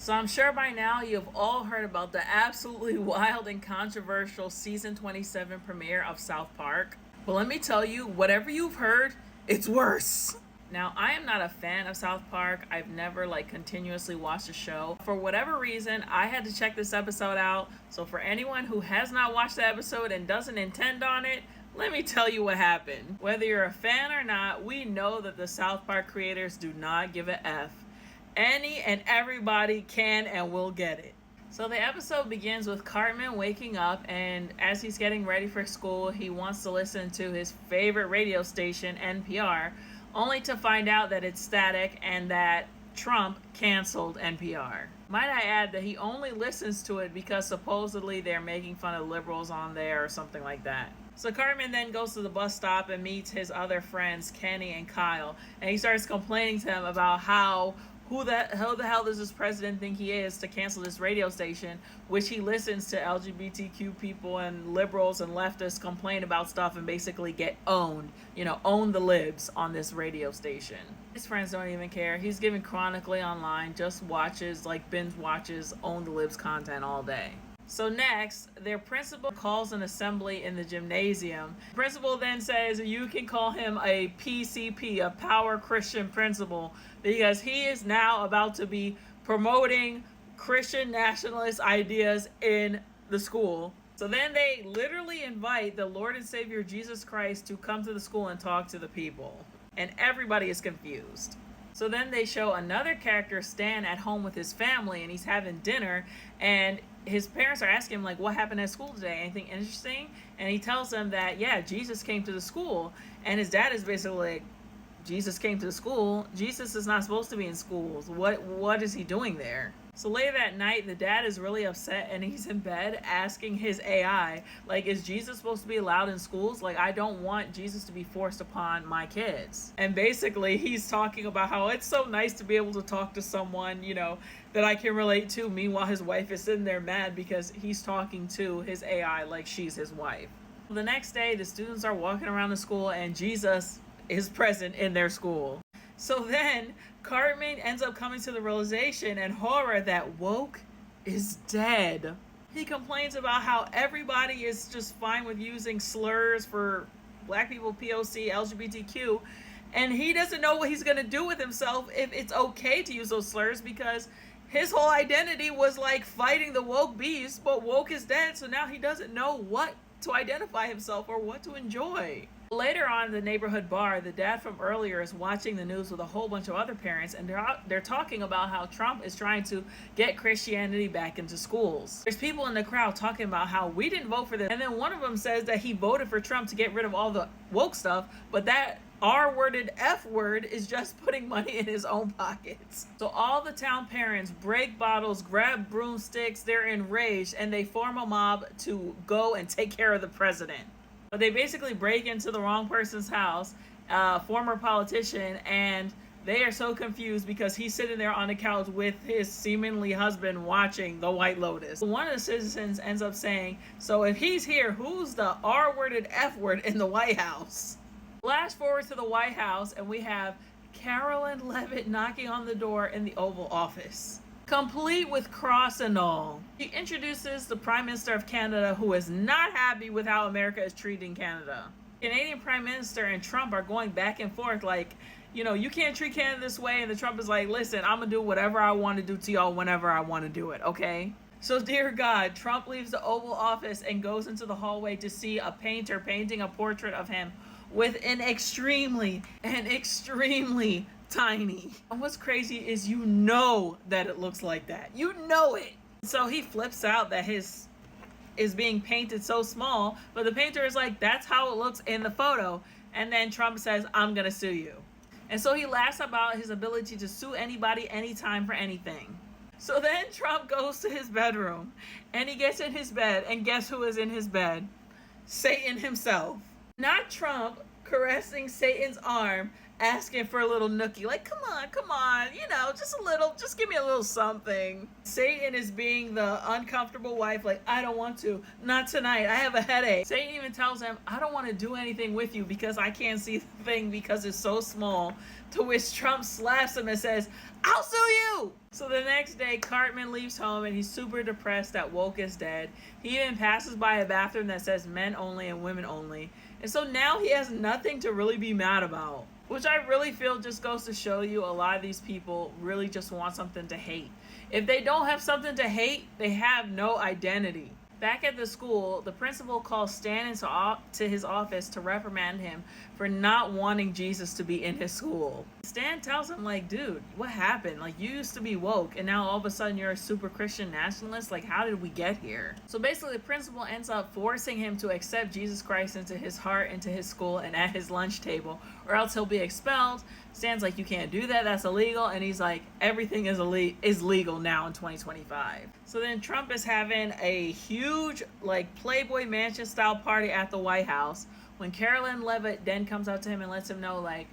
So I'm sure by now you've all heard about the absolutely wild and controversial season 27 premiere of South Park. But let me tell you, whatever you've heard, it's worse. Now, I am not a fan of South Park. I've never continuously watched the show. For whatever reason, I had to check this episode out. So for anyone who has not watched the episode and doesn't intend on it, let me tell you what happened. Whether you're a fan or not, we know that the South Park creators do not give a F. Any and everybody can and will get it. So the episode begins with Cartman waking up, and as he's getting ready for school, he wants to listen to his favorite radio station, NPR, only to find out that it's static and that Trump canceled NPR. Might I add that he only listens to it because supposedly they're making fun of liberals on there or something like that. So Cartman then goes to the bus stop and meets his other friends, Kenny and Kyle, and he starts complaining to them about how who the hell does this president think he is to cancel this radio station, which he listens to LGBTQ people and liberals and leftists complain about stuff and basically get owned, own the libs on this radio station. His friends don't even care. He's giving chronically online, just watches, binge watches, own the libs content all day. So next, their principal calls an assembly in the gymnasium. The principal then says you can call him a PCP, a Power Christian Principal, because he is now about to be promoting Christian nationalist ideas in the school. So then they literally invite the Lord and Savior Jesus Christ to come to the school and talk to the people. And everybody is confused. So then they show another character, Stan, at home with his family, and he's having dinner, and his parents are asking him, what happened at school today? Anything interesting? And he tells them that, Jesus came to the school. And his dad is basically like, Jesus came to the school? Jesus is not supposed to be in schools. What is he doing there? So later that night, the dad is really upset, and he's in bed asking his AI, is Jesus supposed to be allowed in schools? I don't want Jesus to be forced upon my kids. And basically, he's talking about how it's so nice to be able to talk to someone, that I can relate to. Meanwhile, his wife is sitting there mad because he's talking to his AI like she's his wife. The next day, the students are walking around the school, and Jesus is present in their school. So then Cartman ends up coming to the realization and horror that woke is dead. He complains about how everybody is just fine with using slurs for black people, POC, LGBTQ, and he doesn't know what he's going to do with himself if it's okay to use those slurs, because his whole identity was fighting the woke beast, but woke is dead, so now he doesn't know what to identify himself or what to enjoy. Later on in the neighborhood bar, the dad from earlier is watching the news with a whole bunch of other parents, and they're talking about how Trump is trying to get Christianity back into schools. There's people in the crowd talking about how we didn't vote for this, and then one of them says that he voted for Trump to get rid of all the woke stuff, but that R-worded F word is just putting money in his own pockets. So all the town parents break bottles, grab broomsticks, they're enraged, and they form a mob to go and take care of the president. But they basically break into the wrong person's house, former politician, and they are so confused because he's sitting there on the couch with his seemingly husband watching The White Lotus. One of the citizens ends up saying, so if he's here, who's the R-worded F word in the White House? Flash forward to the White House, and we have Carolyn Levitt knocking on the door in the Oval Office, complete with cross and all. She introduces the Prime Minister of Canada, who is not happy with how America is treating Canada. Canadian Prime Minister and Trump are going back and forth you can't treat Canada this way, and the Trump is like, listen, I'm gonna do whatever I want to do to y'all whenever I want to do it, okay? So dear God, Trump leaves the Oval Office and goes into the hallway to see a painter painting a portrait of him with an extremely tiny. And what's crazy is that it looks like that. You know it. So he flips out that his is being painted so small, but the painter is like, that's how it looks in the photo. And then Trump says, I'm gonna sue you. And so he laughs about his ability to sue anybody, anytime, for anything. So then Trump goes to his bedroom, and he gets in his bed, and guess who is in his bed? Satan himself. Not Trump caressing Satan's arm asking for a little nookie. Like, come on, just a little, just give me a little something. Satan is being the uncomfortable wife, like, I don't want to. Not tonight. I have a headache. Satan even tells him, I don't want to do anything with you because I can't see the thing because it's so small. To which Trump slaps him and says, I'll sue you! So the next day, Cartman leaves home and he's super depressed that Woke is dead. He even passes by a bathroom that says men only and women only. And so now he has nothing to really be mad about. Which I really feel just goes to show you a lot of these people really just want something to hate. If they don't have something to hate, they have no identity. Back at the school, the principal calls Stan into his office to reprimand him for not wanting Jesus to be in his school. Stan tells him, like, dude, what happened? Like, you used to be woke, and now all of a sudden you're a super Christian nationalist? Like, how did we get here? So basically, the principal ends up forcing him to accept Jesus Christ into his heart, into his school, and at his lunch table, or else he'll be expelled. Stan's like, you can't do that, that's illegal. And he's like, everything is legal now in 2025. So then Trump is having a huge, like, Playboy Mansion style party at the White House when Carolyn Levitt then comes out to him and lets him know, like,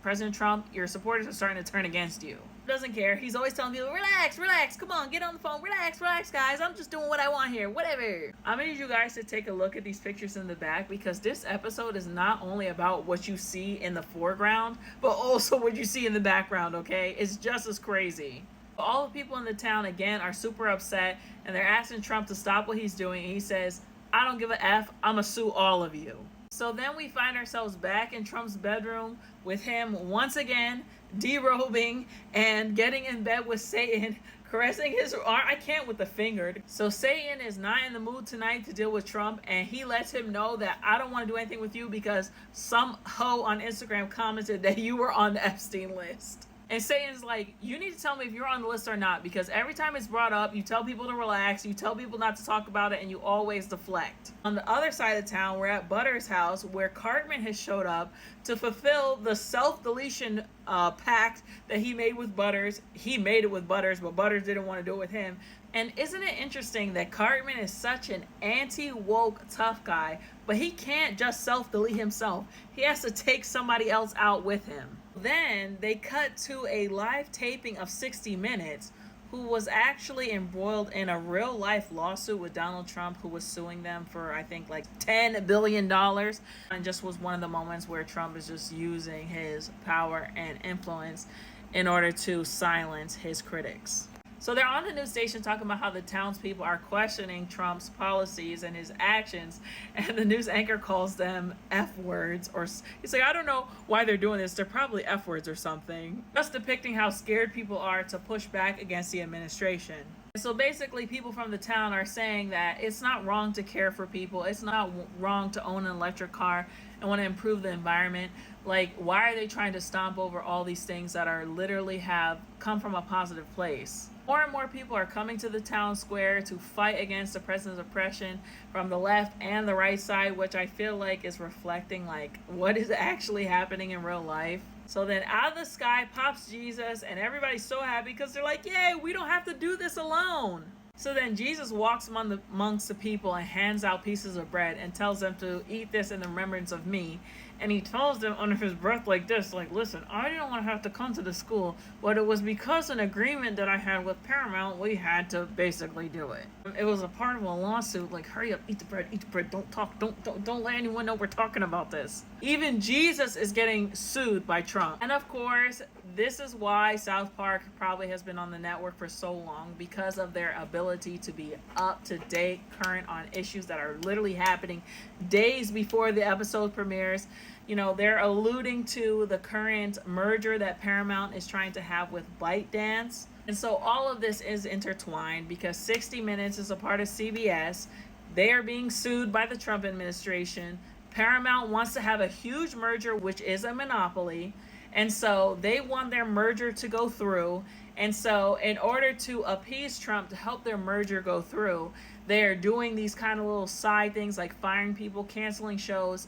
President Trump, your supporters are starting to turn against you. Doesn't care. He's always telling people, relax, come on, get on the phone, relax, guys, I'm just doing what I want here, whatever. I'm gonna need you guys to take a look at these pictures in the back because this episode is not only about what you see in the foreground, but also what you see in the background, okay? It's just as crazy. All the people in the town, again, are super upset, and they're asking Trump to stop what he's doing, and he says, I don't give a F, I'ma sue all of you. So then we find ourselves back in Trump's bedroom with him once again derobing and getting in bed with Satan, caressing his arm. I can't with the finger. So Satan is not in the mood tonight to deal with Trump, and he lets him know that I don't want to do anything with you because some hoe on Instagram commented that you were on the Epstein list. And Satan's like, you need to tell me if you're on the list or not, because every time it's brought up, you tell people to relax, you tell people not to talk about it, and you always deflect. On the other side of town, we're at Butters' house, where Cartman has showed up to fulfill the self-deletion pact that he made with Butters. He made it with Butters, but Butters didn't want to do it with him. And isn't it interesting that Cartman is such an anti-woke tough guy, but he can't just self-delete himself. He has to take somebody else out with him. Then they cut to a live taping of 60 Minutes, who was actually embroiled in a real life lawsuit with Donald Trump, who was suing them for, I think, like $10 billion. And just was one of the moments where Trump is just using his power and influence in order to silence his critics. So they're on the news station talking about how the townspeople are questioning Trump's policies and his actions, and the news anchor calls them F words, or he's like, I don't know why they're doing this, they're probably F words or something, just depicting how scared people are to push back against the administration. So basically, people from the town are saying that it's not wrong to care for people, it's not wrong to own an electric car and want to improve the environment. Like, why are they trying to stomp over all these things that are literally have come from a positive place? More and more people are coming to the town square to fight against the president's oppression from the left and the right side, which I feel like is reflecting like what is actually happening in real life. So then out of the sky pops Jesus, and everybody's so happy because they're like, yay, we don't have to do this alone. So then Jesus walks amongst the people and hands out pieces of bread and tells them to eat this in remembrance of me. And he tells them under his breath like this, like, listen, I didn't want to have to come to the school, but it was because an agreement that I had with Paramount, we had to basically do it. It was a part of a lawsuit, like, hurry up, eat the bread, don't talk, don't let anyone know we're talking about this. Even Jesus is getting sued by Trump. And of course, this is why South Park probably has been on the network for so long, because of their ability to be up to date, current on issues that are literally happening days before the episode premieres. You know, they're alluding to the current merger that Paramount is trying to have with ByteDance. And so all of this is intertwined because 60 Minutes is a part of CBS. They are being sued by the Trump administration. Paramount wants to have a huge merger, which is a monopoly. And so they want their merger to go through. And so in order to appease Trump, to help their merger go through, they are doing these kind of little side things like firing people, canceling shows,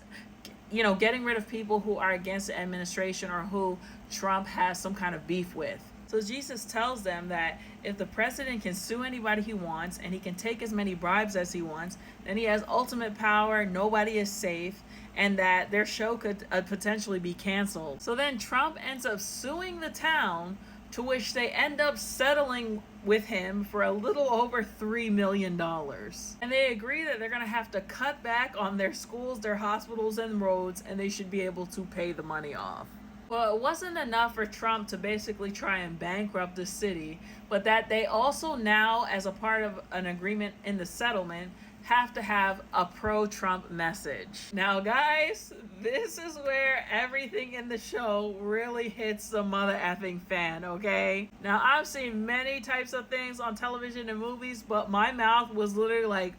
you know, getting rid of people who are against the administration or who Trump has some kind of beef with. So Jesus tells them that if the president can sue anybody he wants and he can take as many bribes as he wants, then he has ultimate power, nobody is safe, and that their show could potentially be canceled. So then Trump ends up suing the town, to which they end up settling with him for a little over $3 million. And they agree that they're going to have to cut back on their schools, their hospitals, and roads, and they should be able to pay the money off. Well, it wasn't enough for Trump to basically try and bankrupt the city, but that they also now, as a part of an agreement in the settlement, have to have a pro-Trump message. Now, guys, this is where everything in the show really hits the mother effing fan, okay? Now, I've seen many types of things on television and movies, but my mouth was literally like,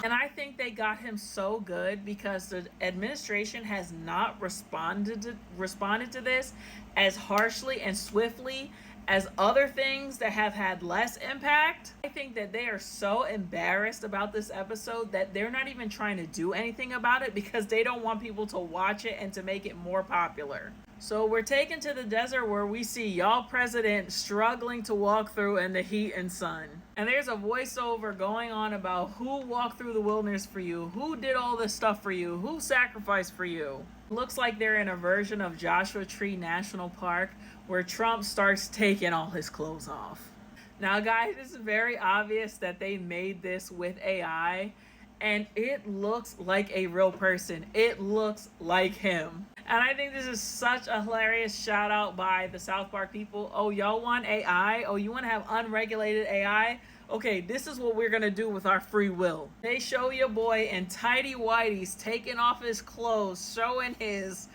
and I think they got him so good because the administration has not responded to this as harshly and swiftly as other things that have had less impact. I think that they are so embarrassed about this episode that they're not even trying to do anything about it because they don't want people to watch it and to make it more popular. So we're taken to the desert where we see y'all president struggling to walk through in the heat and sun. And there's a voiceover going on about who walked through the wilderness for you, who did all this stuff for you, who sacrificed for you. Looks like they're in a version of Joshua Tree National Park where Trump starts taking all his clothes off. Now, guys, it's very obvious that they made this with AI, and it looks like a real person. It looks like him. And I think this is such a hilarious shout out by the South Park people. Oh, y'all want AI? Oh, you want to have unregulated AI? Okay, this is what we're going to do with our free will. They show your boy in tighty whities taking off his clothes, showing his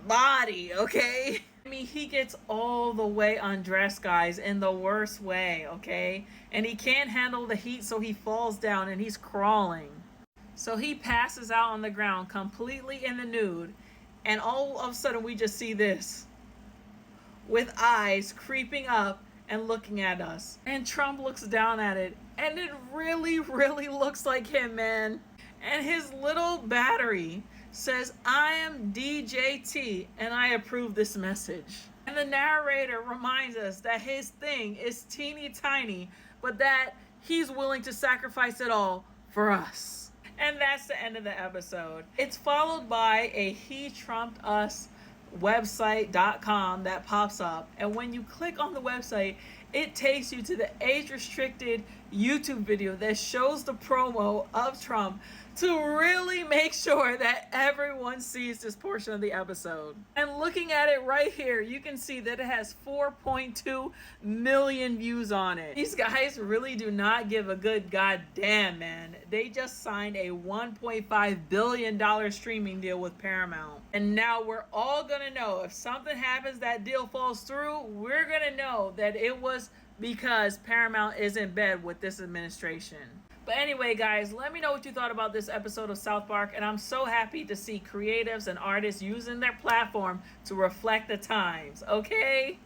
body, okay? I mean, he gets all the way undressed, guys, in the worst way, okay? And he can't handle the heat, so he falls down and he's crawling. So he passes out on the ground completely in the nude. And all of a sudden, we just see this with eyes creeping up and looking at us. And Trump looks down at it, and it really, really looks like him, man. And his little battery says, "I am DJT, and I approve this message." And the narrator reminds us that his thing is teeny tiny, but that he's willing to sacrifice it all for us. And that's the end of the episode. It's followed by a He Trumped Us website.com that pops up. And when you click on the website, it takes you to the age-restricted YouTube video that shows the promo of Trump to really make sure that everyone sees this portion of the episode. And looking at it right here, you can see that it has 4.2 million views on it. These guys really do not give a good goddamn, man. They just signed a $1.5 billion streaming deal with Paramount. And now we're all gonna know if something happens, that deal falls through, we're gonna know that it was because Paramount is in bed with this administration. But anyway, guys, let me know what you thought about this episode of South Park, and I'm so happy to see creatives and artists using their platform to reflect the times, okay?